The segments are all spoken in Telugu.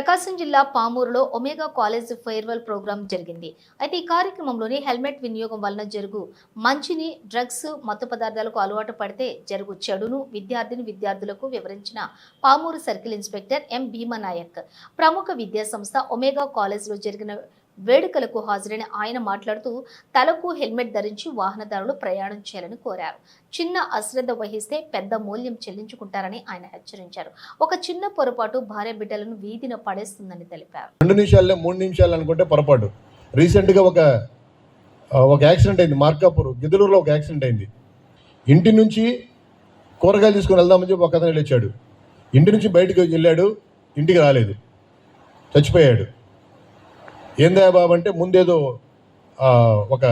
ప్రకాశం జిల్లా పామూరులో ఒమేగా కాలేజ్ ఫేర్వెల్ ప్రోగ్రాం జరిగింది. అయితే ఈ కార్యక్రమంలోని హెల్మెట్ వినియోగం వలన జరుగు మంచిని, డ్రగ్స్, మత్తు పదార్థాలకు అలవాటు పడితే జరుగు చెడును విద్యార్థులకు వివరించిన Pamuru circle inspector M Bheema Nayak. ప్రముఖ విద్యా సంస్థ ఒమేగా కాలేజ్లో జరిగిన వేడుకలకు హాజరైన ఆయన మాట్లాడుతూ తలకు హెల్మెట్ ధరించి వాహనదారులు ప్రయాణం చేయాలని కోరారు. చిన్న అశ్రద్ధ వహిస్తే పెద్ద మూల్యం చెల్లించుకుంటారని ఆయన హెచ్చరించారు. ఒక చిన్న పొరపాటు భార్య బిడ్డలను వీధిన పడేస్తుందని తెలిపారు. 2 నిమిషాల్లో 3 నిమిషాలు అనుకుంటే పొరపాటు. రీసెంట్గా ఒక యాక్సిడెంట్ అయింది. మార్కాపూర్ గిద్దలూరులో ఒక యాక్సిడెంట్ అయింది. ఇంటి నుంచి కూరగాయలు తీసుకుని వెళ్దామని చెప్పి ఒక అతను వచ్చాడు. ఇంటి నుంచి బయటకు వెళ్ళాడు, ఇంటికి రాలేదు, చచ్చిపోయాడు. ఏందా బాబు అంటే ముందేదో ఒక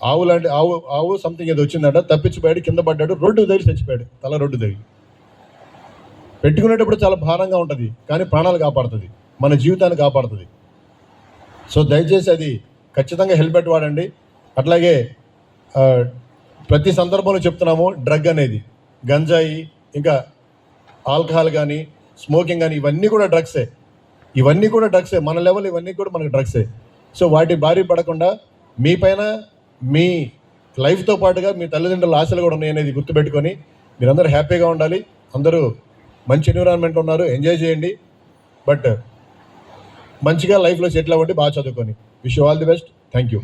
ఆవు లాంటి ఆవు సంథింగ్ ఏదో వచ్చిందంట, తప్పించిపోయాడు, కింద పడ్డాడు, రోడ్డు తగిలి చచ్చిపోయాడు. తల రోడ్డు తగిలి. పెట్టుకునేటప్పుడు చాలా భారంగా ఉంటుంది, కానీ ప్రాణాలు కాపాడుతుంది, మన జీవితాన్ని కాపాడుతుంది. సో దయచేసి అది ఖచ్చితంగా హెల్మెట్ వాడండి. అట్లాగే ప్రతి సందర్భంలో చెప్తున్నాము, డ్రగ్ అనేది గంజాయి, ఇంకా ఆల్కహాల్ కానీ, స్మోకింగ్ కానీ ఇవన్నీ కూడా డ్రగ్సే. మన లెవెల్ ఇవన్నీ కూడా మనకు డ్రగ్సే. సో వాటి బారి పడకుండా మీ పైన మీ లైఫ్తో పాటుగా మీ తల్లిదండ్రుల ఆశలు కూడా ఉన్నాయనేది గుర్తుపెట్టుకొని మీరందరూ హ్యాపీగా ఉండాలి. అందరూ మంచి ఎన్విరాన్మెంట్ ఉన్నారు, ఎంజాయ్ చేయండి. బట్ మంచిగా లైఫ్లో సెటిల్ అవ్వండి, బాగా చదువుకొని. Wish you all the best. Thank you.